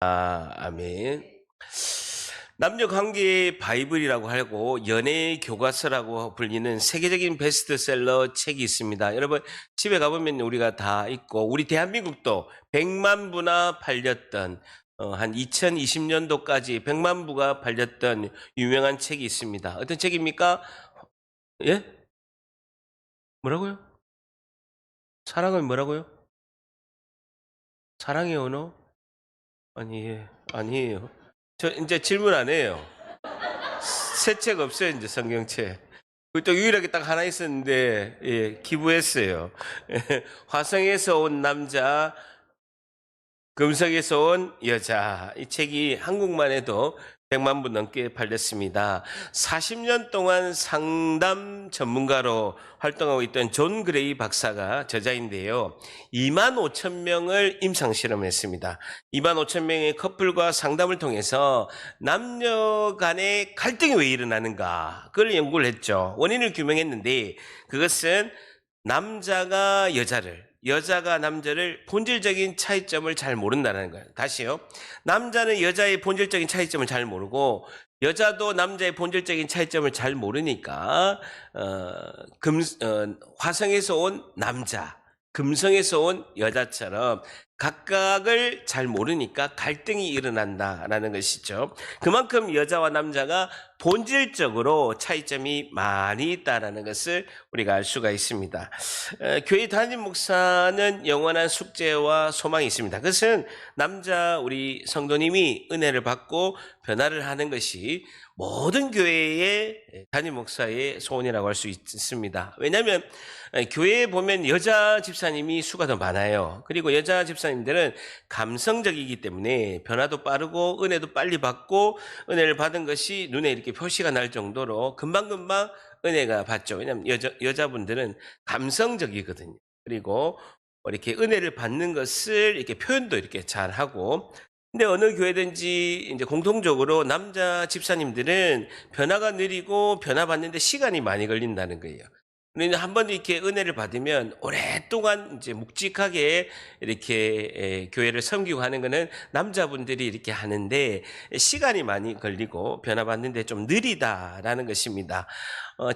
아멘. 남녀 관계 바이블이라고 하고 연애 교과서라고 불리는 세계적인 베스트셀러 책이 있습니다. 여러분 집에 가보면 우리가 다 있고 우리 대한민국도 100만 부나 팔렸던 한 2020년도까지 100만 부가 팔렸던 유명한 책이 있습니다. 어떤 책입니까? 예? 뭐라고요? 사랑은 뭐라고요? 사랑의 언어? 아니에요. 저 이제 질문 안 해요. 새 책 없어요, 이제 성경책. 그또 유일하게 딱 하나 있었는데, 예, 기부했어요. 화성에서 온 남자, 금성에서 온 여자. 이 책이 한국만 해도 100만 부 넘게 팔렸습니다. 40년 동안 상담 전문가로 활동하고 있던 존 그레이 박사가 저자인데요. 2만 5천 명을 임상 실험했습니다. 2만 5천 명의 커플과 상담을 통해서 남녀 간의 갈등이 왜 일어나는가 그걸 연구를 했죠. 원인을 규명했는데 그것은 남자가 여자가 남자를 본질적인 차이점을 잘 모른다는 거예요. 다시요. 남자는 여자의 본질적인 차이점을 잘 모르고 여자도 남자의 본질적인 차이점을 잘 모르니까 화성에서 온 남자, 금성에서 온 여자처럼 각각을 잘 모르니까 갈등이 일어난다라는 것이죠. 그만큼 여자와 남자가 본질적으로 차이점이 많이 있다는 것을 우리가 알 수가 있습니다. 교회 담임 목사는 영원한 숙제와 소망이 있습니다. 그것은 남자 우리 성도님이 은혜를 받고 변화를 하는 것이 모든 교회의 담임 목사의 소원이라고 할 수 있습니다. 왜냐하면 교회에 보면 여자 집사님이 수가 더 많아요. 그리고 여자 집사님들은 감성적이기 때문에 변화도 빠르고 은혜도 빨리 받고 은혜를 받은 것이 눈에 이렇게 표시가 날 정도로 금방금방 은혜가 받죠. 왜냐하면 여자분들은 감성적이거든요. 그리고 이렇게 은혜를 받는 것을 이렇게 표현도 이렇게 잘 하고 근데 어느 교회든지 이제 공통적으로 남자 집사님들은 변화가 느리고 변화 받는데 시간이 많이 걸린다는 거예요. 우리는 한번 이렇게 은혜를 받으면 오랫동안 이제 묵직하게 이렇게 교회를 섬기고 하는 거는 남자분들이 이렇게 하는데 시간이 많이 걸리고 변화 받는데 좀 느리다라는 것입니다.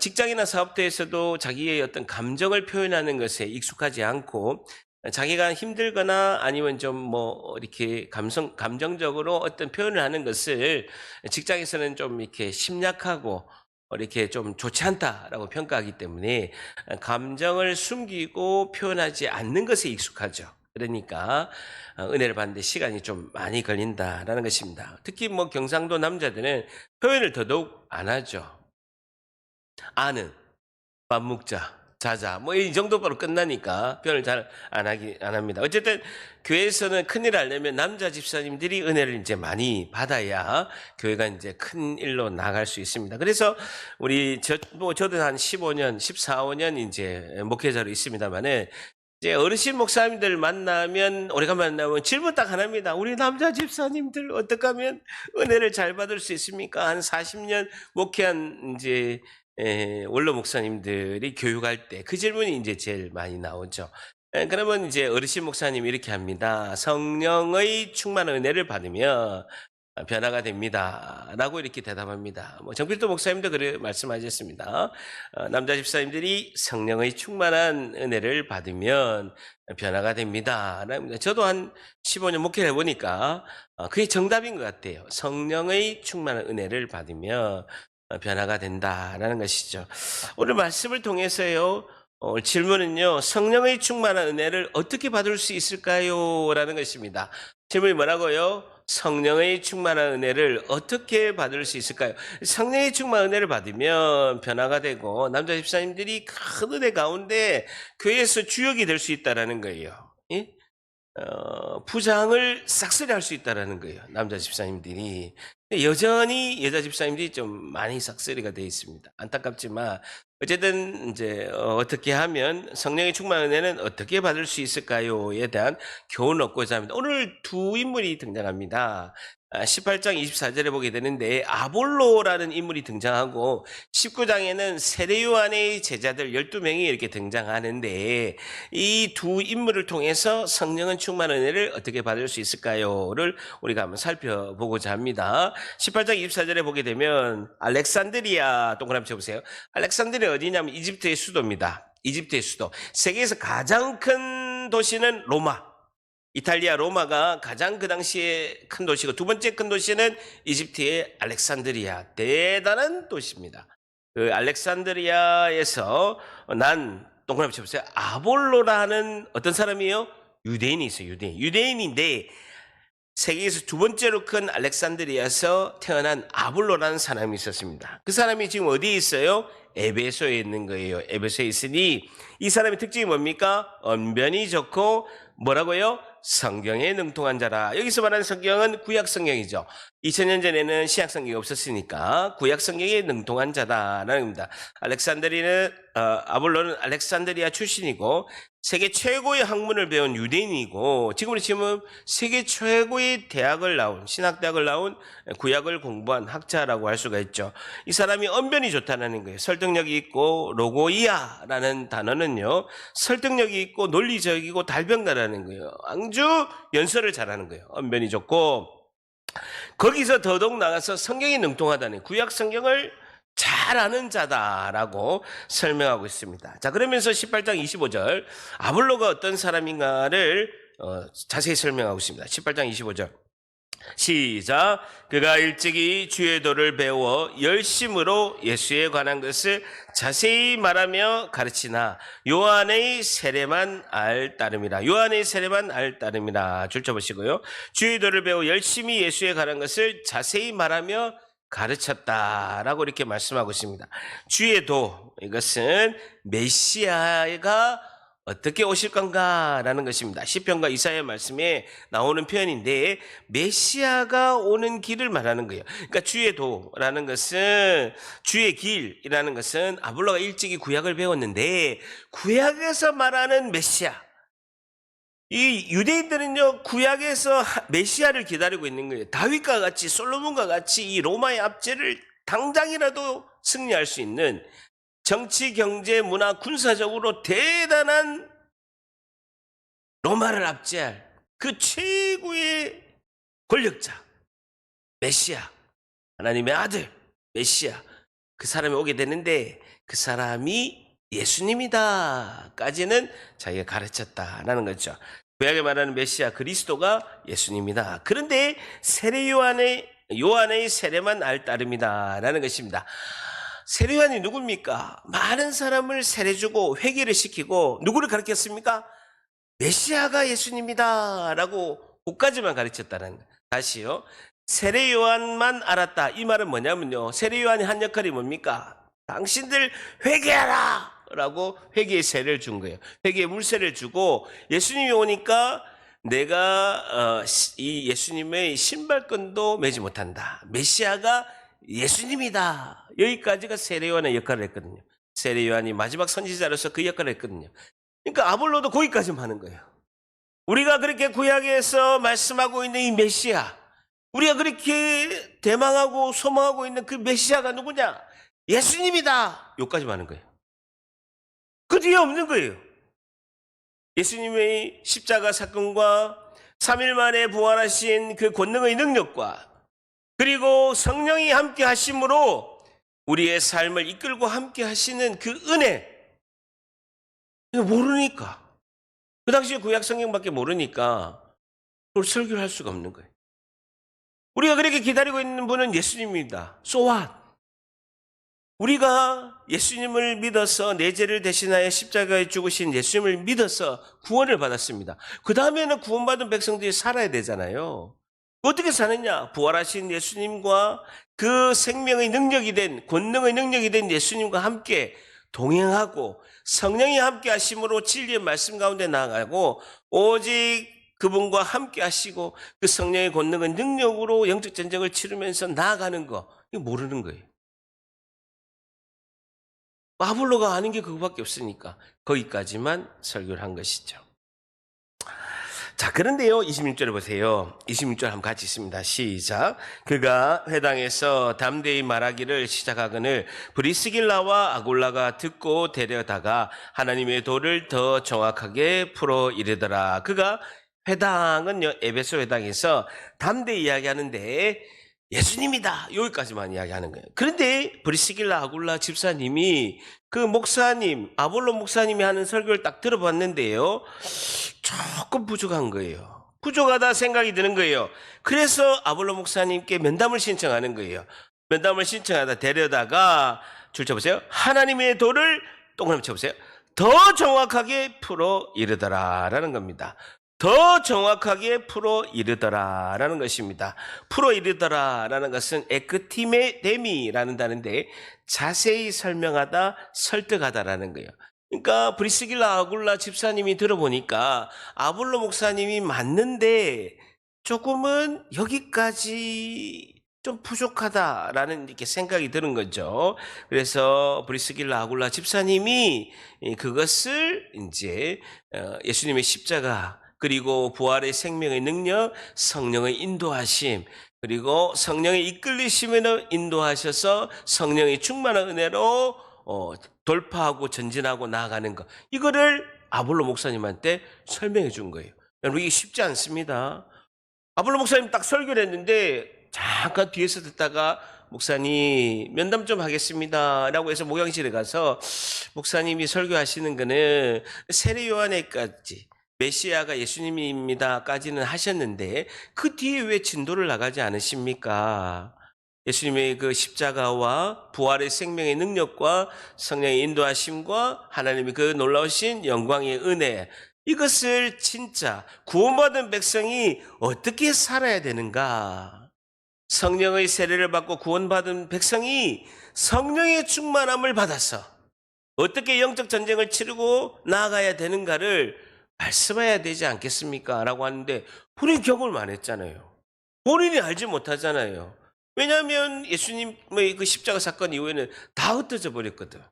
직장이나 사업터에서도 자기의 어떤 감정을 표현하는 것에 익숙하지 않고 자기가 힘들거나 아니면 좀 뭐 이렇게 감정적으로 어떤 표현을 하는 것을 직장에서는 좀 이렇게 심약하고 이렇게 좀 좋지 않다라고 평가하기 때문에 감정을 숨기고 표현하지 않는 것에 익숙하죠. 그러니까 은혜를 받는데 시간이 좀 많이 걸린다라는 것입니다. 특히 뭐 경상도 남자들은 표현을 더더욱 안 하죠. 아는, 밥 먹자, 자자, 뭐 이 정도로 끝나니까 표현을 잘 안 합니다. 어쨌든 교회에서는 큰일 하려면 남자 집사님들이 은혜를 이제 많이 받아야 교회가 이제 큰 일로 나갈 수 있습니다. 그래서 저도 한 15년, 14, 15년 이제 목회자로 있습니다만은 이제 어르신 목사님들 만나면 우리가 만나면 질문 딱 하나입니다. 우리 남자 집사님들 어떻게 하면 은혜를 잘 받을 수 있습니까? 한 40년 목회한 이제 원로 목사님들이 교육할 때 그 질문이 이제 제일 많이 나오죠. 그러면 이제 어르신 목사님이 이렇게 합니다. 성령의 충만한 은혜를 받으며 변화가 됩니다. 라고 이렇게 대답합니다. 뭐 정필도 목사님도 그래 말씀하셨습니다. 남자 집사님들이 성령의 충만한 은혜를 받으면 변화가 됩니다. 저도 한 15년 목회를 해보니까 그게 정답인 것 같아요. 성령의 충만한 은혜를 받으며 변화가 된다라는 것이죠. 오늘 말씀을 통해서요. 질문은요. 성령의 충만한 은혜를 어떻게 받을 수 있을까요? 라는 것입니다. 질문이 뭐라고요? 성령의 충만한 은혜를 어떻게 받을 수 있을까요? 성령의 충만한 은혜를 받으면 변화가 되고 남자 집사님들이 큰 은혜 가운데 교회에서 주역이 될 수 있다라는 거예요. 예? 부장을 싹쓸이 할 수 있다라는 거예요. 남자 집사님들이. 여전히 여자 집사님들이 좀 많이 싹쓸이가 되어 있습니다. 안타깝지만 어쨌든 이제 어떻게 하면 성령의 충만한 은혜는 어떻게 받을 수 있을까요에 대한 교훈을 얻고자 합니다. 오늘 두 인물이 등장합니다. 18장 24절에 보게 되는데 아볼로라는 인물이 등장하고 19장에는 세례 요한의 제자들 12명이 이렇게 등장하는데 이 두 인물을 통해서 성령은 충만 은혜를 어떻게 받을 수 있을까요?를 우리가 한번 살펴보고자 합니다. 18장 24절에 보게 되면 알렉산드리아 동그라미 쳐보세요. 알렉산드리아 어디냐면 이집트의 수도입니다. 이집트의 수도. 세계에서 가장 큰 도시는 로마. 이탈리아 로마가 가장 그 당시에 큰 도시고 두 번째 큰 도시는 이집트의 알렉산드리아. 대단한 도시입니다. 그 알렉산드리아에서 난 동그라미 쳐보세요. 아볼로라는 어떤 사람이요? 유대인이 있어요. 유대인인데 세계에서 두 번째로 큰 알렉산드리아에서 태어난 아볼로라는 사람이 있었습니다. 그 사람이 지금 어디에 있어요? 에베소에 있는 거예요. 에베소에 있으니 이 사람의 특징이 뭡니까? 언변이 좋고 뭐라고요? 성경에 능통한 자라. 여기서 말하는 성경은 구약 성경이죠. 2000년 전에는 신약 성경이 없었으니까 구약 성경에 능통한 자다라는 겁니다. 아볼로는 알렉산드리아 출신이고 세계 최고의 학문을 배운 유대인이고 지금 세계 최고의 대학을 나온 신학대학을 나온 구약을 공부한 학자라고 할 수가 있죠. 이 사람이 언변이 좋다는 거예요. 설득력이 있고 로고이아라는 단어는요. 설득력이 있고 논리적이고 달병다라는 거예요. 아주 연설을 잘하는 거예요. 언변이 좋고 거기서 더더욱 나가서 성경이 능통하다는 구약 성경을 잘 아는 자다라고 설명하고 있습니다. 자, 그러면서 18장 25절 아볼로가 어떤 사람인가를 자세히 설명하고 있습니다. 18장 25절 시작. 그가 일찍이 주의 도를 배워 열심으로 예수에 관한 것을 자세히 말하며 가르치나 요한의 세례만 알 따름이라. 요한의 세례만 알 따름이라. 줄쳐보시고요. 주의 도를 배워 열심히 예수에 관한 것을 자세히 말하며 가르쳤다라고 이렇게 말씀하고 있습니다. 주의 도, 이것은 메시아가 어떻게 오실 건가라는 것입니다. 시편과 이사야 말씀에 나오는 표현인데 메시아가 오는 길을 말하는 거예요. 그러니까 주의 도라는 것은 주의 길이라는 것은 아볼로가 일찍이 구약을 배웠는데 구약에서 말하는 메시아, 이 유대인들은요 구약에서 메시아를 기다리고 있는 거예요. 다윗과 같이 솔로몬과 같이 이 로마의 압제를 당장이라도 승리할 수 있는 정치, 경제, 문화, 군사적으로 대단한 로마를 압제할 그 최고의 권력자 메시아, 하나님의 아들 메시아, 그 사람이 오게 되는데 그 사람이 예수님이다까지는 자기가 가르쳤다라는 거죠. 구약에 말하는 메시아 그리스도가 예수님이다. 그런데 요한의 세례만 알 따름이다라는 것입니다. 세례 요한이 누굽니까? 많은 사람을 세례주고 회개를 시키고 누구를 가르쳤습니까? 메시아가 예수님이다라고 그까지만 가르쳤다는 거예요. 다시요. 세례 요한만 알았다. 이 말은 뭐냐면요. 세례 요한이 한 역할이 뭡니까? 당신들 회개하라! 라고 회개의 세례를 준 거예요. 회개의 물세를 주고 예수님이 오니까 내가 이 예수님의 신발끈도 매지 못한다. 메시아가 예수님이다. 여기까지가 세례 요한의 역할을 했거든요. 세례 요한이 마지막 선지자로서 그 역할을 했거든요. 그러니까 아볼로도 거기까지만 하는 거예요. 우리가 그렇게 구약에서 말씀하고 있는 이 메시아, 우리가 그렇게 대망하고 소망하고 있는 그 메시아가 누구냐? 예수님이다. 여기까지만 하는 거예요. 그 뒤에 없는 거예요. 예수님의 십자가 사건과 3일 만에 부활하신 그 권능의 능력과 그리고 성령이 함께 하심으로 우리의 삶을 이끌고 함께 하시는 그 은혜, 이거 모르니까, 그 당시에 구약 성경밖에 모르니까 그걸 설교를 할 수가 없는 거예요. 우리가 그렇게 기다리고 있는 분은 예수님입니다. So what? 우리가 예수님을 믿어서 내 죄를 대신하여 십자가에 죽으신 예수님을 믿어서 구원을 받았습니다. 그 다음에는 구원받은 백성들이 살아야 되잖아요. 어떻게 사느냐? 부활하신 예수님과 그 생명의 능력이 된, 권능의 능력이 된 예수님과 함께 동행하고 성령이 함께 하심으로 진리의 말씀 가운데 나아가고 오직 그분과 함께 하시고 그 성령의 권능의 능력으로 영적 전쟁을 치르면서 나아가는 거, 이거 모르는 거예요. 아볼로가 아는 게 그거밖에 없으니까 거기까지만 설교를 한 것이죠. 자, 그런데요, 26절에 보세요. 26절 한번 같이 있습니다. 시작. 그가 회당에서 담대히 말하기를 시작하거늘 브리스길라와 아굴라가 듣고 데려다가 하나님의 도를 더 정확하게 풀어 이르더라. 그가 회당은요, 에베소 회당에서 담대히 이야기하는데 예수님이다, 여기까지만 이야기하는 거예요. 그런데 브리스길라 아굴라 집사님이 그 목사님, 아볼로 목사님이 하는 설교를 딱 들어봤는데요, 조금 부족한 거예요. 부족하다 생각이 드는 거예요. 그래서 아볼로 목사님께 면담을 신청하는 거예요. 면담을 신청하다 데려다가 줄 쳐보세요. 하나님의 도를 동그라미 쳐보세요. 더 정확하게 풀어 이르더라 라는 겁니다. 더 정확하게 풀어 이르더라 라는 것입니다. 풀어 이르더라 라는 것은 에크티메데미라는 단어인데 자세히 설명하다, 설득하다라는 거예요. 그러니까 브리스길라 아굴라 집사님이 들어보니까 아볼로 목사님이 맞는데 조금은 여기까지 좀 부족하다라는 이렇게 생각이 드는 거죠. 그래서 브리스길라 아굴라 집사님이 그것을 이제 예수님의 십자가, 그리고 부활의 생명의 능력, 성령의 인도하심, 그리고 성령의 이끌리심에는 인도하셔서 성령의 충만한 은혜로 돌파하고 전진하고 나아가는 것, 이거를 아볼로 목사님한테 설명해 준 거예요. 여러분, 이게 쉽지 않습니다. 아볼로 목사님 딱 설교를 했는데 잠깐 뒤에서 듣다가 목사님 면담 좀 하겠습니다 라고 해서 목양실에 가서 목사님이 설교하시는 거는 세례 요한에까지 메시아가 예수님입니다까지는 하셨는데 그 뒤에 왜 진도를 나가지 않으십니까? 예수님의 그 십자가와 부활의 생명의 능력과 성령의 인도하심과 하나님의 그 놀라우신 영광의 은혜, 이것을 진짜 구원받은 백성이 어떻게 살아야 되는가? 성령의 세례를 받고 구원받은 백성이 성령의 충만함을 받아서 어떻게 영적 전쟁을 치르고 나아가야 되는가를 말씀해야 되지 않겠습니까? 라고 하는데 본인이 경험을 안 했잖아요. 본인이 알지 못하잖아요. 왜냐하면 예수님의 그 십자가 사건 이후에는 다 흩어져 버렸거든.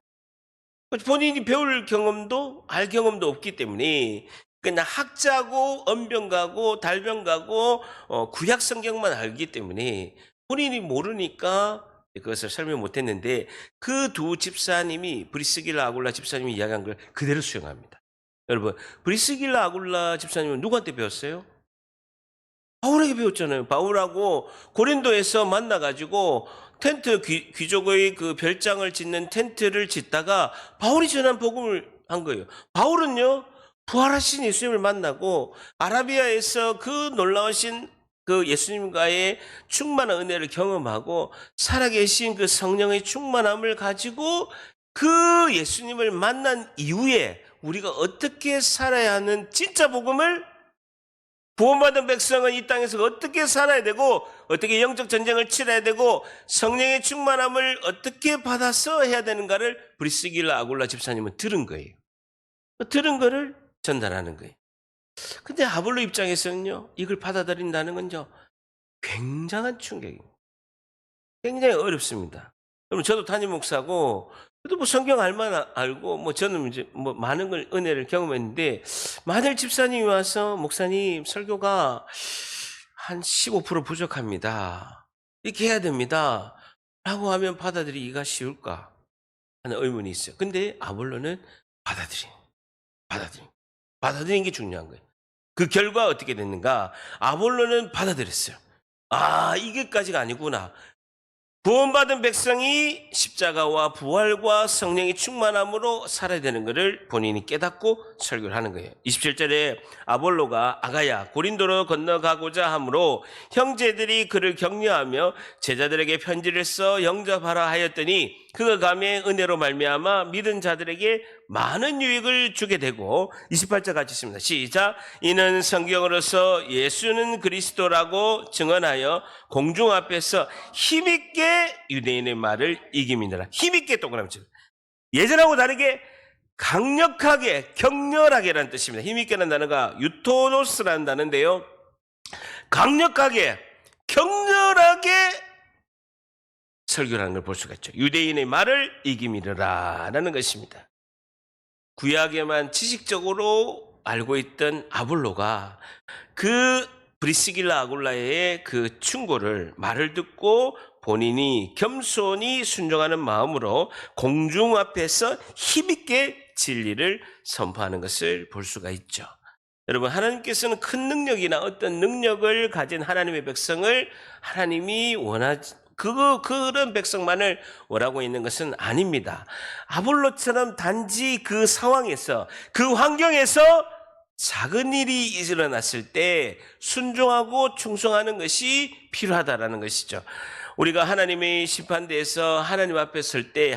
본인이 배울 경험도 알 경험도 없기 때문에 그냥 학자고 언변가고 달변가고 구약 성경만 알기 때문에 본인이 모르니까 그것을 설명 못했는데 그 두 집사님이 브리스길라 아굴라 집사님이 이야기한 걸 그대로 수용합니다. 여러분, 브리스길라 아굴라 집사님은 누구한테 배웠어요? 바울에게 배웠잖아요. 바울하고 고린도에서 만나가지고 텐트, 귀족의 그 별장을 짓는 텐트를 짓다가 바울이 전한 복음을 한 거예요. 바울은요, 부활하신 예수님을 만나고 아라비아에서 그 놀라우신 그 예수님과의 충만한 은혜를 경험하고 살아계신 그 성령의 충만함을 가지고 그 예수님을 만난 이후에 우리가 어떻게 살아야 하는 진짜 복음을, 구원받은 백성은 이 땅에서 어떻게 살아야 되고 어떻게 영적 전쟁을 치러야 되고 성령의 충만함을 어떻게 받아서 해야 되는가를 브리스길라 아굴라 집사님은 들은 거예요. 들은 거를 전달하는 거예요. 근데 아볼로 입장에서는요, 이걸 받아들인다는 건요, 굉장한 충격입니다. 굉장히 어렵습니다. 여러분, 저도 담임 목사고, 저도 뭐 성경 알만 알고, 뭐 저는 이제 뭐 많은 걸, 은혜를 경험했는데, 만일 집사님이 와서, 목사님, 설교가 한 15% 부족합니다. 이렇게 해야 됩니다. 라고 하면 받아들이기가 쉬울까 하는 의문이 있어요. 근데 아볼로는 받아들이는 게 중요한 거예요. 그 결과 어떻게 됐는가? 아볼로는 받아들였어요. 아, 이게까지가 아니구나. 구원받은 백성이 십자가와 부활과 성령의 충만함으로 살아야 되는 것을 본인이 깨닫고 설교를 하는 거예요. 27절에 아볼로가 아가야 고린도로 건너가고자 하므로 형제들이 그를 격려하며 제자들에게 편지를 써 영접하라 하였더니 그가 감의 은혜로 말미암아 믿은 자들에게 많은 유익을 주게 되고, 28절 같이 있습니다. 시작. 이는 성경으로서 예수는 그리스도라고 증언하여 공중 앞에서 힘있게 유대인의 말을 이김이니라. 힘있게 동그라미 쳐. 예전하고 다르게 강력하게, 격렬하게라는 뜻입니다. 힘있게라는 단어가 유토노스라는 단어인데요, 강력하게, 격렬하게 설교라는 걸 볼 수가 있죠. 유대인의 말을 이김이라 라는 것입니다. 구약에만 지식적으로 알고 있던 아볼로가 그 브리스길라 아굴라의 그 충고를 말을 듣고 본인이 겸손히 순종하는 마음으로 공중 앞에서 힘있게 진리를 선포하는 것을 볼 수가 있죠. 여러분, 하나님께서는 큰 능력이나 어떤 능력을 가진 하나님의 백성을 하나님이 그런 백성만을 원하고 있는 것은 아닙니다. 아볼로처럼 단지 그 상황에서, 그 환경에서 작은 일이 일어났을 때 순종하고 충성하는 것이 필요하다라는 것이죠. 우리가 하나님의 심판대에서 하나님 앞에 설 때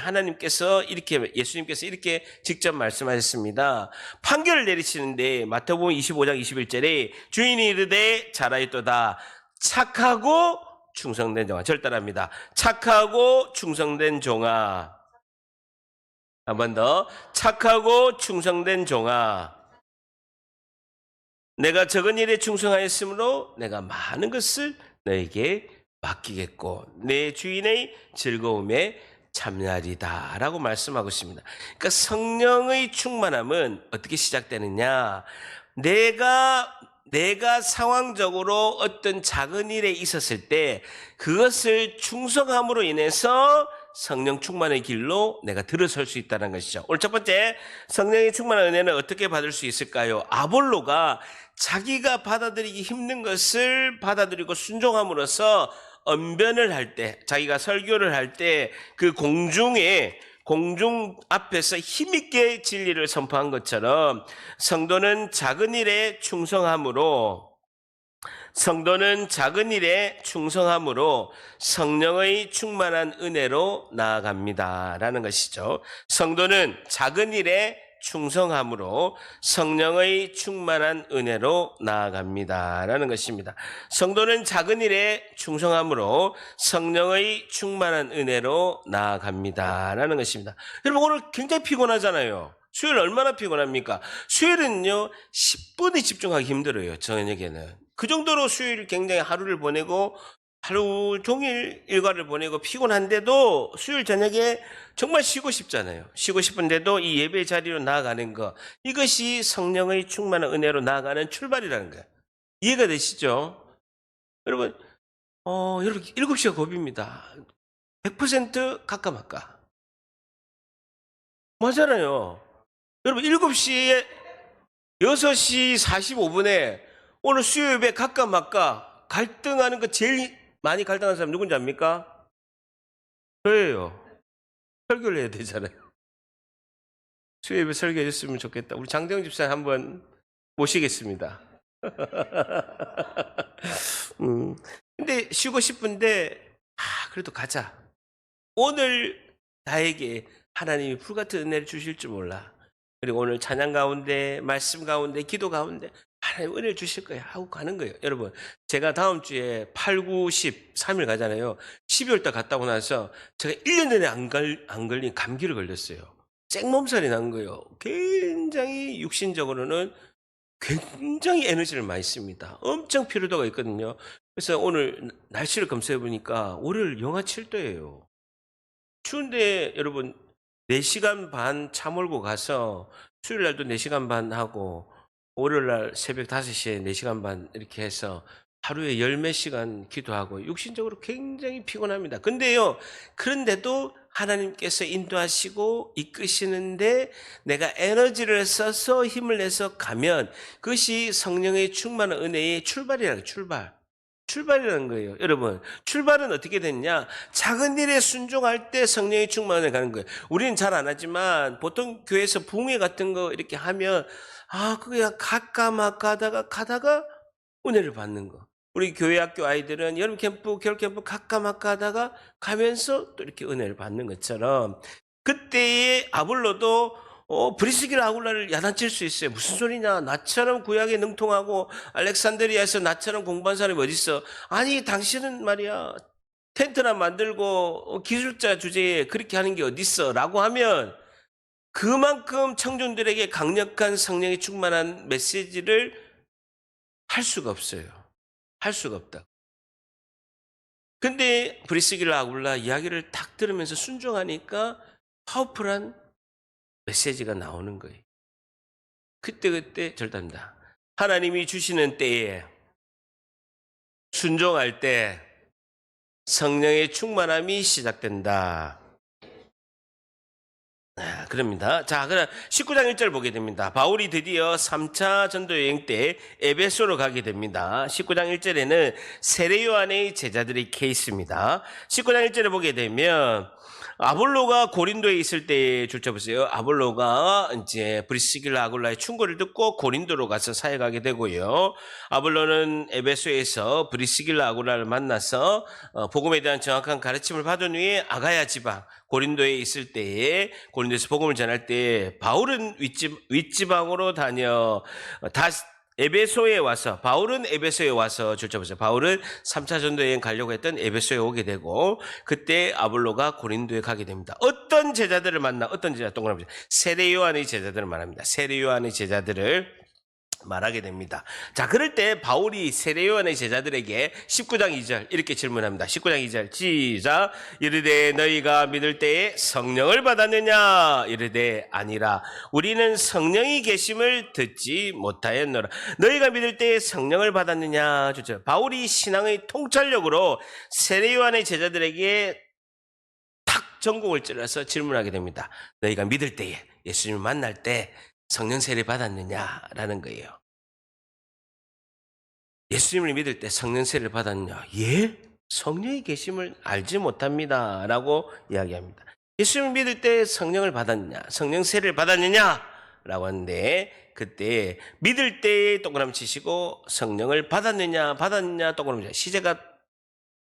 예수님께서 이렇게 직접 말씀하셨습니다. 판결을 내리시는데 마태복음 25장 21절에 주인이 이르되 잘하였도다. 착하고 충성된 종아. 절단합니다. 착하고 충성된 종아. 한 번 더. 착하고 충성된 종아. 내가 적은 일에 충성하였으므로 내가 많은 것을 너에게 맡기겠고 내 주인의 즐거움에 참여하리다 라고 말씀하고 있습니다. 그러니까 성령의 충만함은 어떻게 시작되느냐, 내가 상황적으로 어떤 작은 일에 있었을 때 그것을 충성함으로 인해서 성령 충만의 길로 내가 들어설 수 있다는 것이죠. 오늘 첫 번째, 성령의 충만한 은혜는 어떻게 받을 수 있을까요? 아볼로가 자기가 받아들이기 힘든 것을 받아들이고 순종함으로써 언변을 할 때, 자기가 설교를 할 때 그 공중 앞에서 힘있게 진리를 선포한 것처럼 성도는 작은 일에 충성함으로 성령의 충만한 은혜로 나아갑니다라는 것이죠. 성도는 작은 일에 충성함으로 성령의 충만한 은혜로 나아갑니다라는 것입니다. 성도는 작은 일에 충성함으로 성령의 충만한 은혜로 나아갑니다라는 것입니다. 여러분, 오늘 굉장히 피곤하잖아요. 수요일 얼마나 피곤합니까? 수요일은요 10분에 집중하기 힘들어요. 저녁에는. 그 정도로 수요일 굉장히 하루를 보내고 하루 종일 일과를 보내고 피곤한데도 수요일 저녁에 정말 쉬고 싶잖아요. 쉬고 싶은데도 이 예배 자리로 나아가는 것, 이것이 성령의 충만한 은혜로 나아가는 출발이라는 거예요. 이해가 되시죠? 여러분, 여러분 7시가 겁입니다. 100% 가까마까. 맞잖아요. 여러분 7시에 6시 45분에 오늘 수요 예배 가까마까 갈등하는 거 제일 많이 갈등하는 사람 누군지 압니까? 저예요. 설교를 해야 되잖아요. 수요 예배 설교해 줬으면 좋겠다. 우리 장대영 집사님 한번 모시겠습니다. 근데 쉬고 싶은데 그래도 가자. 오늘 나에게 하나님이 불같은 은혜를 주실 줄 몰라. 그리고 오늘 찬양 가운데, 말씀 가운데, 기도 가운데 하나님 은혜를 주실 거야 하고 가는 거예요. 여러분, 제가 다음 주에 8, 9, 10, 3일 가잖아요. 12월 달 갔다 오고 나서 제가 1년 내내 안 걸린 감기를 걸렸어요. 생몸살이 난 거예요. 굉장히 육신적으로는 굉장히 에너지를 많이 씁니다. 엄청 피로도가 있거든요. 그래서 오늘 날씨를 검색해 보니까 월요일 영하 7도예요. 추운데 여러분 4시간 반 차 몰고 가서 수요일 날도 4시간 반 하고 월요일 날 새벽 5시에 4시간 반 이렇게 해서 하루에 10몇 시간 기도하고 육신적으로 굉장히 피곤합니다. 그런데도 하나님께서 인도하시고 이끄시는데 내가 에너지를 써서 힘을 내서 가면 그것이 성령의 충만한 은혜의 출발이라는 거예요. 여러분, 출발은 어떻게 됐냐? 작은 일에 순종할 때 성령의 충만을 가는 거예요. 우리는 잘 안 하지만 보통 교회에서 부흥회 같은 거 이렇게 하면 그게 가까마까 가다가 은혜를 받는 거. 우리 교회 학교 아이들은 여름 캠프, 겨울 캠프 가까마까 하다가 가면서 또 이렇게 은혜를 받는 것처럼 그때의 아볼로도 브리스길라 아굴라를 야단칠 수 있어요. 무슨 소리냐? 나처럼 구약에 능통하고 알렉산드리아에서 나처럼 공부한 사람이 어디 있어? 아니, 당신은 말이야 텐트나 만들고 기술자 주제에 그렇게 하는 게 어디 있어? 라고 하면 그만큼 청중들에게 강력한 성령이 충만한 메시지를 할 수가 없어요. 할 수가 없다. 근데 브리스길라 아굴라 이야기를 딱 들으면서 순종하니까 파워풀한 메시지가 나오는 거예요. 그때그때 절단합니다. 하나님이 주시는 때에 순종할 때 성령의 충만함이 시작된다. 그럽니다. 자, 그럼 19장 1절 보게 됩니다. 바울이 드디어 3차 전도 여행 때 에베소로 가게 됩니다. 19장 1절에는 세례 요한의 제자들이 케이스입니다. 19장 1절에 보게 되면 아볼로가 고린도에 있을 때 줄쳐보세요. 아볼로가 이제 브리스길라 아굴라의 충고를 듣고 고린도로 가서 사역하게 되고요. 아볼로는 에베소에서 브리스길라 아굴라를 만나서 복음에 대한 정확한 가르침을 받은 후에 아가야 지방 고린도에 있을 때에 고린도에서 복음을 전할 때 바울은 윗지방으로 다녀 다시 에베소에 와서 바울은 에베소에 와서 줄쳐보세요. 바울은 3차 전도 여행 가려고 했던 에베소에 오게 되고 그때 아볼로가 고린도에 가게 됩니다. 어떤 제자들을 만나 어떤 제자 동그라미 세례 요한의 제자들을 말합니다. 세례 요한의 제자들을 말하게 됩니다. 자, 그럴 때 바울이 세례 요한의 제자들에게 19장 2절 이렇게 질문합니다. 19장 2절 시작. 이르되 너희가 믿을 때에 성령을 받았느냐? 이르되 아니라 우리는 성령이 계심을 듣지 못하였노라. 너희가 믿을 때에 성령을 받았느냐? 좋죠. 바울이 신앙의 통찰력으로 세례 요한의 제자들에게 탁 전공을 찔러서 질문하게 됩니다. 너희가 믿을 때에 예수님을 만날 때 성령 세례 받았느냐라는 거예요. 예수님을 믿을 때 성령 세례를 받았느냐? 예? 성령이 계심을 알지 못합니다. 라고 이야기합니다. 예수님을 믿을 때 성령을 받았느냐? 성령 세례를 받았느냐? 라고 하는데 그때 믿을 때에 동그라미 치시고 성령을 받았느냐 동그라미 치시고 시제가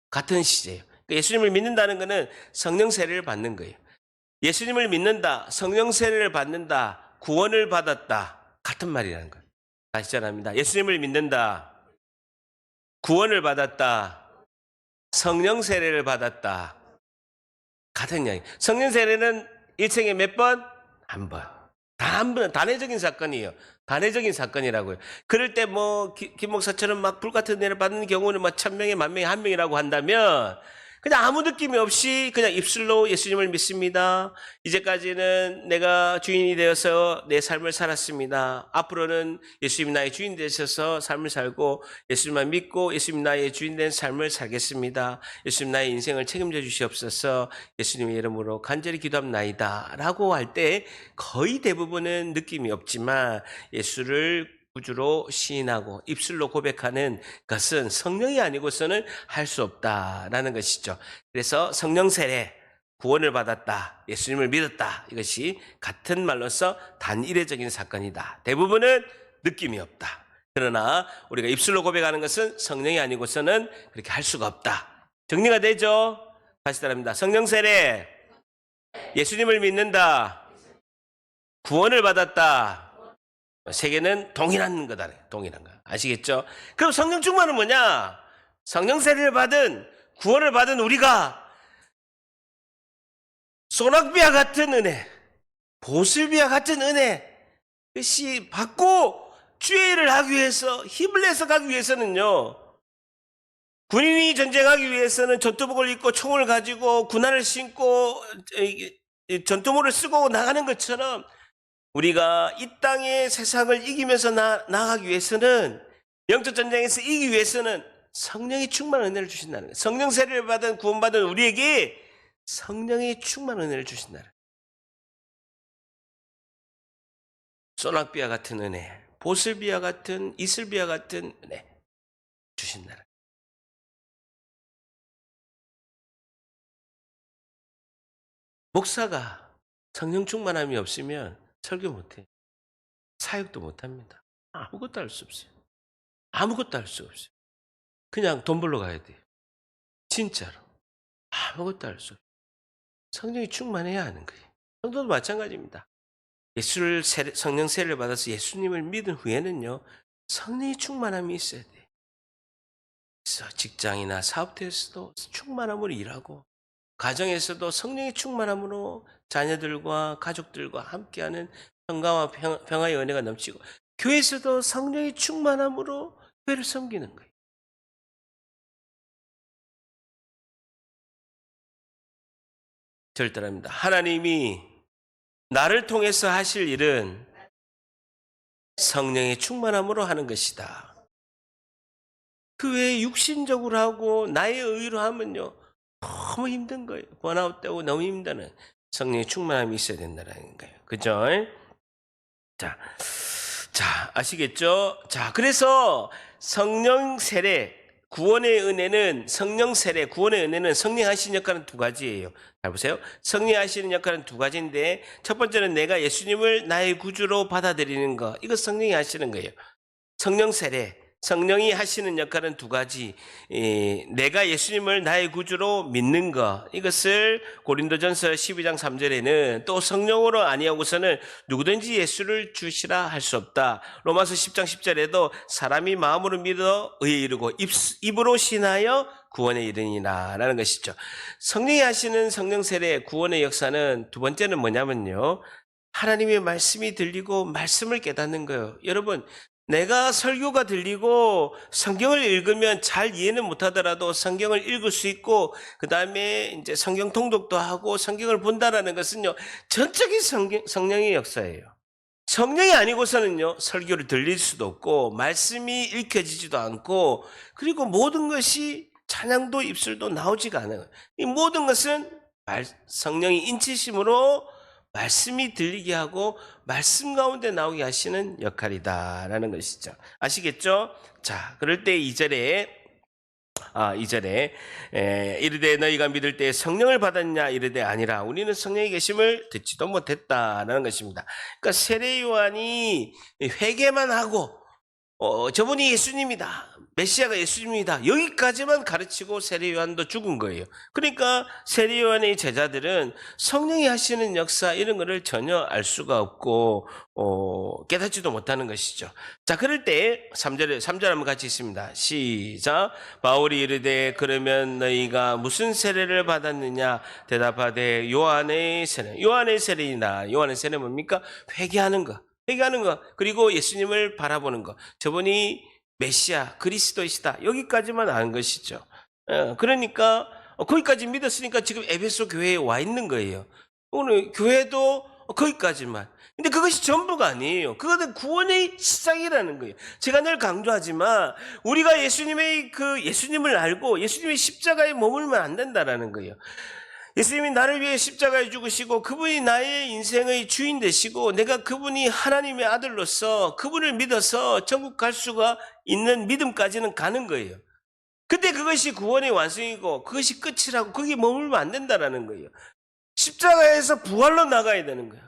같은 시제예요. 그러니까 예수님을 믿는다는 것은 성령 세례를 받는 거예요. 예수님을 믿는다, 성령 세례를 받는다, 구원을 받았다. 같은 말이라는 거예요. 다시 전합니다. 예수님을 믿는다, 구원을 받았다, 성령 세례를 받았다. 같은 이야기. 성령 세례는 일생에 몇 번? 한 번. 단 한 번, 단회적인 사건이에요. 단회적인 사건이라고요. 그럴 때 김 목사처럼 막 불같은 은혜를 받는 경우는 1000명에 10,000명에 1명이라고 한다면 그냥 아무 느낌이 없이 그냥 입술로 예수님을 믿습니다. 이제까지는 내가 주인이 되어서 내 삶을 살았습니다. 앞으로는 예수님이 나의 주인 되셔서 삶을 살고 예수님만 믿고 예수님 나의 주인 된 삶을 살겠습니다. 예수님 나의 인생을 책임져 주시옵소서. 예수님의 이름으로 간절히 기도합나이다. 라고 할 때 거의 대부분은 느낌이 없지만 예수를 구주로 시인하고 입술로 고백하는 것은 성령이 아니고서는 할 수 없다라는 것이죠. 그래서 성령 세례, 구원을 받았다, 예수님을 믿었다, 이것이 같은 말로서 단일회적인 사건이다. 대부분은 느낌이 없다. 그러나 우리가 입술로 고백하는 것은 성령이 아니고서는 그렇게 할 수가 없다. 정리가 되죠? 다시 따라합니다. 성령 세례, 예수님을 믿는다, 구원을 받았다. 세 개는 동일한 거다. 동일한 거. 아시겠죠? 그럼 성령 충만은 뭐냐? 성령 세례를 받은, 구원을 받은 우리가 소낙비와 같은 은혜, 보슬비와 같은 은혜, 그것이 받고 주의 일을 하기 위해서, 힘을 내서 가기 위해서는요, 군인이 전쟁하기 위해서는 전투복을 입고 총을 가지고 군화를 신고 전투모를 쓰고 나가는 것처럼 우리가 이 땅의 세상을 이기면서 나아가기 위해서는 영적 전쟁에서 이기기 위해서는 성령이 충만한 은혜를 주신다는 거예요. 성령 세례를 받은 구원받은 우리에게 성령이 충만한 은혜를 주신다는 거예요. 소낙비와 같은 은혜, 보슬비와 같은 이슬비와 같은 은혜 주신다는 거예요. 목사가 성령 충만함이 없으면 설교 못해. 사역도 못합니다. 아무것도 할 수 없어요. 아무것도 할 수 없어요. 그냥 돈 벌러 가야 돼요. 진짜로. 아무것도 할 수 없어요. 성령이 충만해야 하는 거예요. 성도도 마찬가지입니다. 성령 세례를 받아서 예수님을 믿은 후에는요, 성령의 충만함이 있어야 돼요. 그래서 직장이나 사업터에서도 충만함으로 일하고, 가정에서도 성령의 충만함으로 자녀들과 가족들과 함께하는 평강과 평화의 은혜가 넘치고, 교회에서도 성령의 충만함으로 교회를 섬기는 거예요. 절대랍니다. 하나님이 나를 통해서 하실 일은 성령의 충만함으로 하는 것이다. 그 외에 육신적으로 하고 나의 의로 하면요, 너무 힘든 거예요. 번아웃 되고 너무 힘드는. 성령의 충만함이 있어야 된다는 거예요. 그죠? 자, 아시겠죠? 자, 그래서 성령 세례, 구원의 은혜는, 성령 세례, 구원의 은혜는 성령 하시는 역할은 두 가지예요. 잘 보세요. 성령 하시는 역할은 두 가지인데, 첫 번째는 내가 예수님을 나의 구주로 받아들이는 거. 이거 성령이 하시는 거예요. 성령 세례, 성령이 하시는 역할은 두 가지. 내가 예수님을 나의 구주로 믿는 것, 이것을 고린도전서 12장 3절에는 또 성령으로 아니하고서는 누구든지 예수를 주시라 할 수 없다. 로마서 10장 10절에도 사람이 마음으로 믿어 의에 이르고 입으로 신하여 구원에 이르니라 라는 것이죠. 성령이 하시는 성령 세례, 구원의 역사는 두 번째는 뭐냐면요, 하나님의 말씀이 들리고 말씀을 깨닫는 거예요. 여러분, 내가 설교가 들리고 성경을 읽으면 잘 이해는 못하더라도 성경을 읽을 수 있고, 그 다음에 이제 성경 통독도 하고 성경을 본다라는 것은요, 전적인 성령의 역사예요. 성령이 아니고서는요, 설교를 들릴 수도 없고 말씀이 읽혀지지도 않고, 그리고 모든 것이 찬양도 입술도 나오지가 않아요. 이 모든 것은 성령이 인치심으로 말씀이 들리게 하고 말씀 가운데 나오게 하시는 역할이다라는 것이죠. 아시겠죠? 자, 그럴 때 2절에 이르되 너희가 믿을 때 성령을 받았냐, 이르되 아니라 우리는 성령이 계심을 듣지도 못했다라는 것입니다. 그러니까 세례 요한이 회개만 하고 저분이 예수님이다, 메시아가 예수님이다, 여기까지만 가르치고 세례 요한도 죽은 거예요. 그러니까 세례 요한의 제자들은 성령이 하시는 역사 이런 거를 전혀 알 수가 없고 깨닫지도 못하는 것이죠. 자, 그럴 때 3절 한번 같이 있습니다. 시작. 바울이 이르되 그러면 너희가 무슨 세례를 받았느냐, 대답하되 요한의 세례. 요한의 세례이다. 요한의 세례는 뭡니까? 회개하는 거. 그리고 예수님을 바라보는 거. 저분이 메시아, 그리스도이시다. 여기까지만 아는 것이죠. 그러니까 거기까지 믿었으니까 지금 에베소 교회에 와 있는 거예요. 오늘 교회도 거기까지만. 근데 그것이 전부가 아니에요. 그것은 구원의 시작이라는 거예요. 제가 늘 강조하지만 우리가 예수님을 알고 예수님의 십자가에 머물면 안 된다라는 거예요. 예수님이 나를 위해 십자가에 죽으시고 그분이 나의 인생의 주인 되시고 내가 그분이 하나님의 아들로서 그분을 믿어서 천국 갈 수가 있는 믿음까지는 가는 거예요. 근데 그것이 구원의 완성이고 그것이 끝이라고, 거기에 머물면 안 된다라는 거예요. 십자가에서 부활로 나가야 되는 거예요.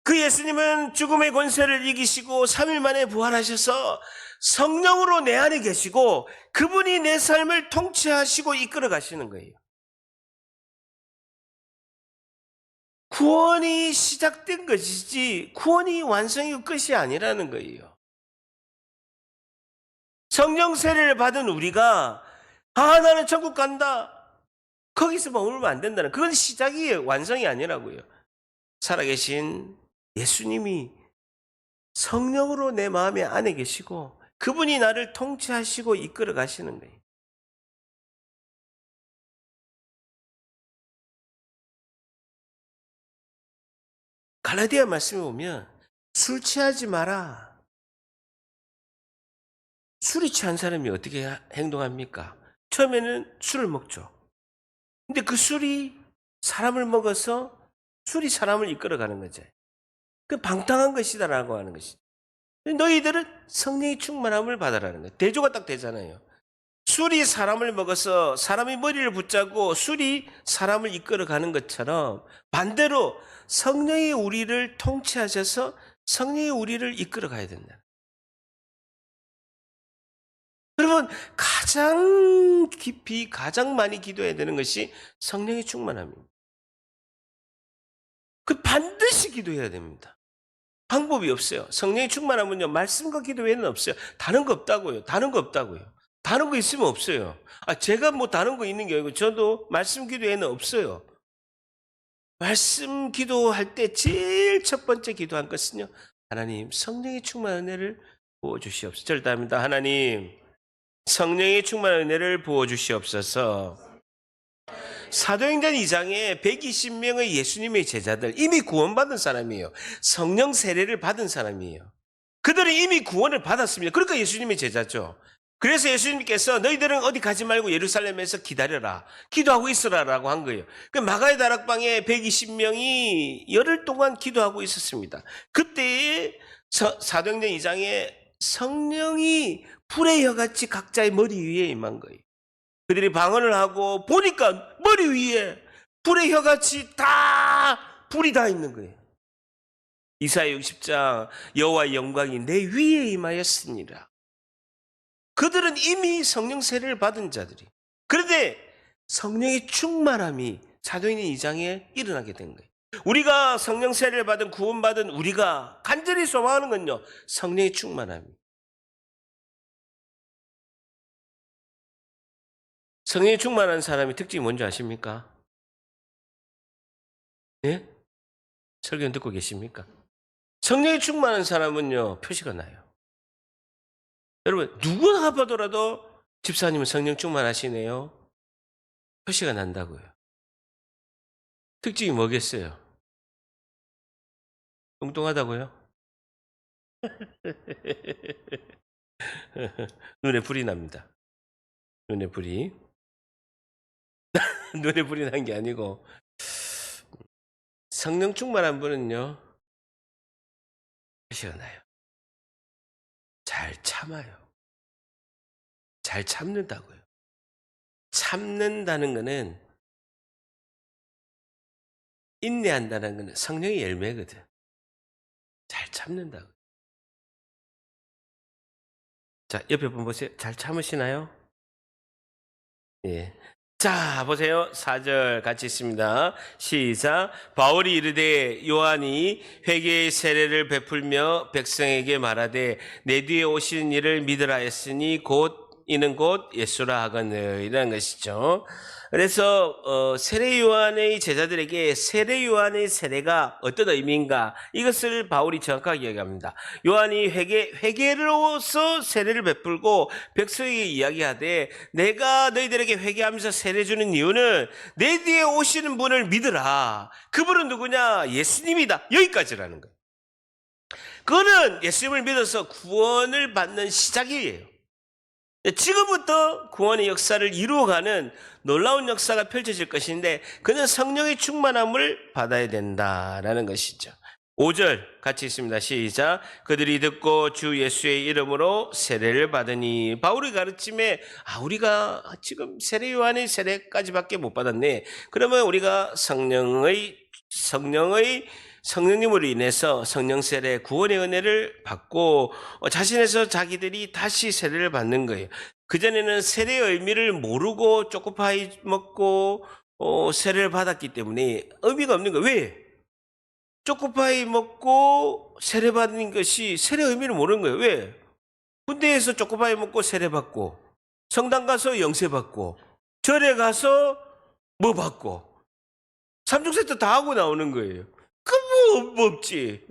그 예수님은 죽음의 권세를 이기시고 3일 만에 부활하셔서 성령으로 내 안에 계시고 그분이 내 삶을 통치하시고 이끌어 가시는 거예요. 구원이 시작된 것이지 구원이 완성이고 끝이 아니라는 거예요. 성령 세례를 받은 우리가 나는 천국 간다, 거기서 머물면 안 된다는, 그건 시작이에요. 완성이 아니라고요. 살아계신 예수님이 성령으로 내 마음에 안에 계시고 그분이 나를 통치하시고 이끌어 가시는 거예요. 갈라디아 말씀에 보면 술 취하지 마라. 술이 취한 사람이 어떻게 행동합니까? 처음에는 술을 먹죠. 근데 그 술이 사람을 먹어서 술이 사람을 이끌어가는 거죠. 그 방탕한 것이다라고 하는 것이죠. 너희들은 성령의 충만함을 받으라는 거예요. 대조가 딱 되잖아요. 술이 사람을 먹어서 사람이 머리를 붙잡고 술이 사람을 이끌어가는 것처럼 반대로 성령이 우리를 통치하셔서 성령이 우리를 이끌어가야 된다. 여러분, 가장 깊이 가장 많이 기도해야 되는 것이 성령의 충만함입니다. 그 반드시 기도해야 됩니다. 방법이 없어요. 성령의 충만함은요, 말씀과 기도 외에는 없어요. 다른 거 없다고요. 다른 거 있으면 없어요. 제가 뭐 다른 거 있는 게 아니고 저도 말씀 기도 외에는 없어요. 말씀 기도할 때 제일 첫 번째 기도한 것은요, 하나님 성령의 충만한 은혜를 부어주시옵소서. 절대합니다. 하나님 성령의 충만한 은혜를 부어주시옵소서. 사도행전 2장에 120명의 예수님의 제자들, 이미 구원받은 사람이에요. 성령 세례를 받은 사람이에요. 그들은 이미 구원을 받았습니다. 그러니까 예수님의 제자죠. 그래서 예수님께서 너희들은 어디 가지 말고 예루살렘에서 기다려라. 기도하고 있으라라고 한 거예요. 그 마가의 다락방에 120명이 열흘 동안 기도하고 있었습니다. 그때 사도행전 2장에 성령이 불의 혀같이 각자의 머리 위에 임한 거예요. 그들이 방언을 하고 보니까 머리 위에 불의 혀같이 다 불이 다 있는 거예요. 이사야 60장 여호와의 영광이 내 위에 임하였으니라. 그들은 이미 성령 세례를 받은 자들이. 그런데 성령의 충만함이 사도행전 2장에 일어나게 된 거예요. 우리가 성령 세례를 받은 구원받은 우리가 간절히 소망하는 건요, 성령의 충만함이. 성령이 충만한 사람의 특징이 뭔지 아십니까? 네? 설교 듣고 계십니까? 성령이 충만한 사람은요, 표시가 나요. 여러분, 누구나 봐더라도 집사님은 성령 충만하시네요. 표시가 난다고요. 특징이 뭐겠어요? 뚱뚱하다고요? 눈에 불이 납니다. 눈에 불이. 눈에 불이 난 게 아니고, 성령 충만한 분은요, 표시가 나요. 잘 참아요. 잘 참는다고요. 참는다는 거는, 인내한다는 거는 성령의 열매거든. 잘 참는다고. 자, 옆에 분 보세요. 잘 참으시나요? 예. 자, 보세요. 4절 같이 있습니다. 시작. 바울이 이르되 요한이 회개의 세례를 베풀며 백성에게 말하되 내 뒤에 오시는 이를 믿으라 했으니 이는 곧 예수라 하거늘 이라는 것이죠. 그래서 세례 요한의 제자들에게 세례 요한의 세례가 어떤 의미인가, 이것을 바울이 정확하게 이야기합니다. 요한이 회개로서 세례를 베풀고 백성에게 이야기하되 내가 너희들에게 회개하면서 세례 주는 이유는 내 뒤에 오시는 분을 믿으라. 그분은 누구냐? 예수님이다. 여기까지라는 거예요. 그거는 예수님을 믿어서 구원을 받는 시작이에요. 지금부터 구원의 역사를 이루어가는 놀라운 역사가 펼쳐질 것인데, 그는 성령의 충만함을 받아야 된다라는 것이죠. 5절 같이 있습니다. 시작. 그들이 듣고 주 예수의 이름으로 세례를 받으니. 바울의 가르침에 우리가 지금 세례 요한의 세례까지밖에 못 받았네. 그러면 우리가 성령님으로 인해서 성령 세례 구원의 은혜를 받고 자신에서 자기들이 다시 세례를 받는 거예요. 그전에는 세례의 의미를 모르고 초코파이 먹고 세례를 받았기 때문에 의미가 없는 거예요. 왜? 초코파이 먹고 세례 받는 것이 세례의 의미를 모르는 거예요. 왜? 군대에서 초코파이 먹고 세례 받고, 성당 가서 영세 받고, 절에 가서 뭐 받고, 삼중세트 다 하고 나오는 거예요. 뭐 없지.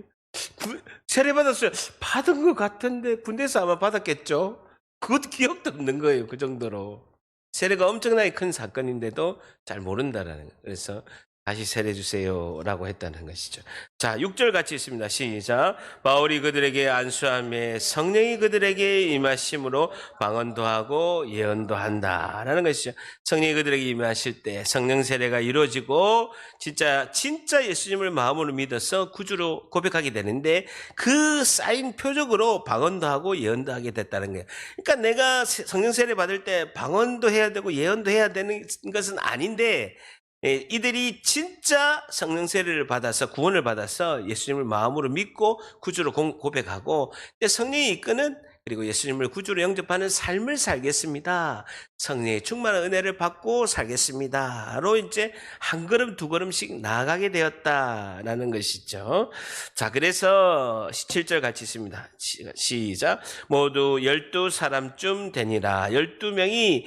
세례 받았어요. 받은 것 같은데 군대에서 아마 받았겠죠. 그것도 기억도 없는 거예요. 그 정도로 세례가 엄청나게 큰 사건인데도 잘 모른다라는 거예요. 그래서 다시 세례 주세요라고 했다는 것이죠. 자, 6절 같이 있습니다. 시작. 바울이 그들에게 안수하며 성령이 그들에게 임하심으로 방언도 하고 예언도 한다라는 것이죠. 성령이 그들에게 임하실 때 성령 세례가 이루어지고 진짜 예수님을 마음으로 믿어서 구주로 고백하게 되는데, 그 쌓인 표적으로 방언도 하고 예언도 하게 됐다는 거예요. 그러니까 내가 성령 세례 받을 때 방언도 해야 되고 예언도 해야 되는 것은 아닌데, 이들이 진짜 성령 세례를 받아서 구원을 받아서 예수님을 마음으로 믿고 구주로 고백하고 성령이 이끄는, 그리고 예수님을 구주로 영접하는 삶을 살겠습니다. 성령의 충만한 은혜를 받고 살겠습니다로 이제 한 걸음 두 걸음씩 나아가게 되었다라는 것이죠. 자, 그래서 7절 같이 있습니다. 시작. 모두 12사람쯤 되니라. 12명이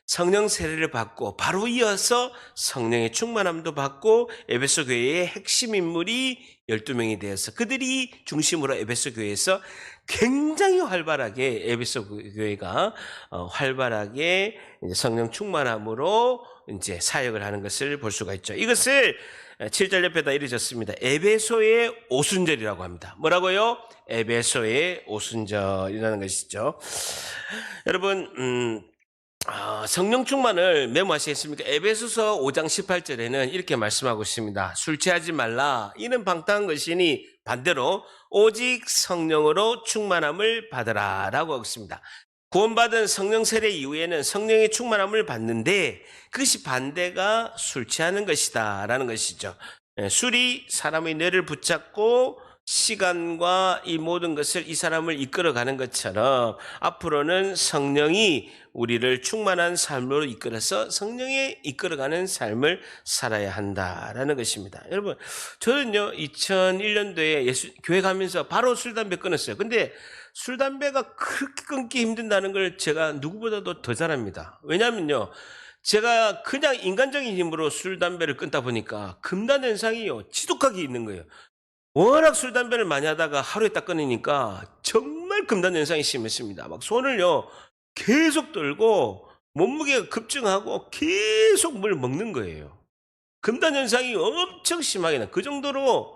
성령 세례를 받고 바로 이어서 성령의 충만함도 받고 에베소 교회의 핵심 인물이 12명이 되어서 그들이 중심으로 에베소 교회에서 굉장히 활발하게 에베소 교회가 활발하게 충만하게 이제 성령 충만함으로 이제 사역을 하는 것을 볼 수가 있죠. 이것을 7절 옆에다 이렇게 적습니다. 에베소의 오순절이라고 합니다. 뭐라고요? 에베소의 오순절이라는 것이죠. 여러분, 성령 충만을 메모하시겠습니까? 에베소서 5장 18절에는 이렇게 말씀하고 있습니다. 술 취하지 말라. 이는 방탕한 것이니 반대로 오직 성령으로 충만함을 받으라 라고 하고 있습니다. 구원받은 성령 세례 이후에는 성령의 충만함을 받는데 그것이 반대가 술 취하는 것이다 라는 것이죠. 술이 사람의 뇌를 붙잡고 시간과 이 모든 것을 이 사람을 이끌어가는 것처럼 앞으로는 성령이 우리를 충만한 삶으로 이끌어서 성령에 이끌어가는 삶을 살아야 한다라는 것입니다. 여러분, 저는요 2001년도에 교회 가면서 바로 술 담배 끊었어요. 근데 술 담배가 그렇게 끊기 힘든다는 걸 제가 누구보다도 더 잘 압니다. 왜냐하면요, 제가 그냥 인간적인 힘으로 술 담배를 끊다 보니까 금단 현상이요 지독하게 있는 거예요. 워낙 술 담배를 많이 하다가 하루에 딱 끊으니까 정말 금단 현상이 심했습니다. 막 손을요 계속 떨고 몸무게가 급증하고 계속 물 먹는 거예요. 금단 현상이 엄청 심하게 나. 그 정도로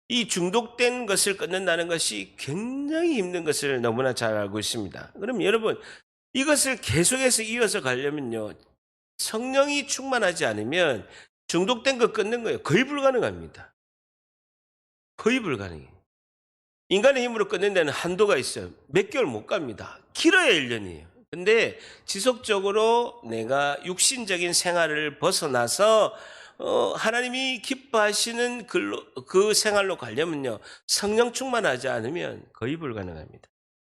이 중독된 것을 끊는다는 것이 굉장히 힘든 것을 너무나 잘 알고 있습니다. 그럼 여러분, 이것을 계속해서 이어서 가려면요, 성령이 충만하지 않으면 중독된 거 끊는 거예요. 거의 불가능합니다. 거의 불가능해요. 인간의 힘으로 끊는 데는 한도가 있어요. 몇 개월 못 갑니다. 길어야 1년이에요. 근데 지속적으로 내가 육신적인 생활을 벗어나서 하나님이 기뻐하시는 그 생활로 가려면요, 성령 충만하지 않으면 거의 불가능합니다.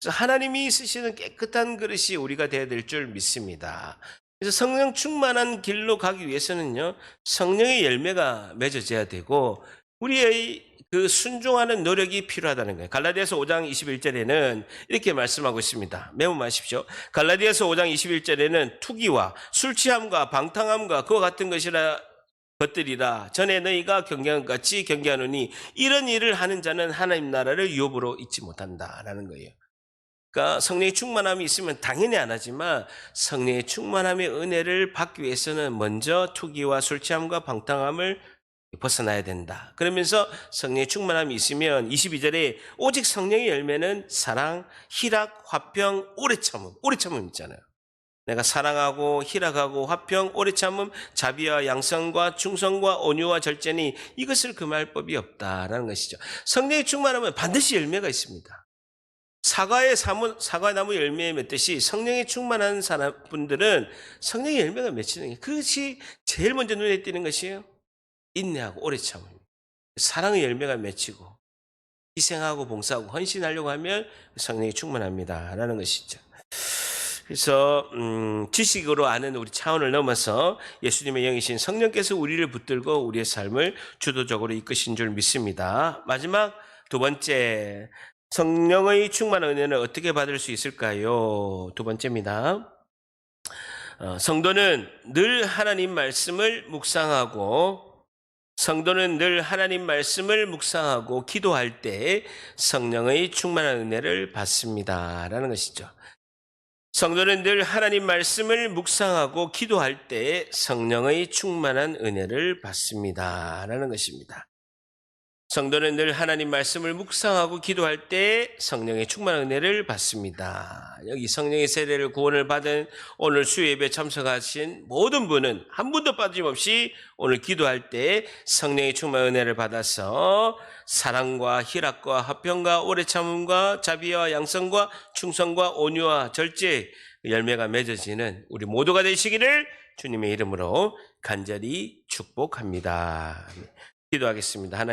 그래서 하나님이 쓰시는 깨끗한 그릇이 우리가 되어야 될 줄 믿습니다. 그래서 성령 충만한 길로 가기 위해서는요, 성령의 열매가 맺어져야 되고 우리의 그 순종하는 노력이 필요하다는 거예요. 갈라디아서 5장 21절에는 이렇게 말씀하고 있습니다. 메모하십시오. 갈라디아서 5장 21절에는 투기와 술 취함과 방탕함과 그와 같은 것들이라 전에 너희가 경계한 것 같이 경계하노니 이런 일을 하는 자는 하나님 나라를 유업으로 잊지 못한다라는 거예요. 그러니까 성령의 충만함이 있으면 당연히 안 하지만 성령의 충만함의 은혜를 받기 위해서는 먼저 투기와 술 취함과 방탕함을 벗어나야 된다. 그러면서 성령의 충만함이 있으면 22절에 오직 성령의 열매는 사랑, 희락, 화평, 오래 참음 있잖아요. 내가 사랑하고 희락하고 화평, 오래 참음, 자비와 양성과 충성과 온유와 절제니 이것을 금할 법이 없다라는 것이죠. 성령의 충만함은 반드시 열매가 있습니다. 사과나무 열매에 맺듯이 성령의 충만한 사람분들은 성령의 열매가 맺히는 게 그것이 제일 먼저 눈에 띄는 것이에요. 인내하고 오래 참음입니다. 사랑의 열매가 맺히고 희생하고 봉사하고 헌신하려고 하면 성령이 충만합니다라는 것이죠. 그래서 지식으로 아는 우리 차원을 넘어서 예수님의 영이신 성령께서 우리를 붙들고 우리의 삶을 주도적으로 이끄신 줄 믿습니다. 마지막 두 번째, 성령의 충만한 은혜는 어떻게 받을 수 있을까요? 두 번째입니다. 성도는 늘 하나님 말씀을 묵상하고 기도할 때 성령의 충만한 은혜를 받습니다 라는 것이죠. 성도는 늘 하나님 말씀을 묵상하고 기도할 때 성령의 충만한 은혜를 받습니다 라는 것입니다. 성도는 늘 하나님 말씀을 묵상하고 기도할 때 성령의 충만한 은혜를 받습니다. 여기 성령의 세례를 구원을 받은 오늘 수요예배에 참석하신 모든 분은 한 분도 빠짐없이 오늘 기도할 때 성령의 충만한 은혜를 받아서 사랑과 희락과 화평과 오래 참음과 자비와 양성과 충성과 온유와 절제 열매가 맺어지는 우리 모두가 되시기를 주님의 이름으로 간절히 축복합니다. 기도하겠습니다.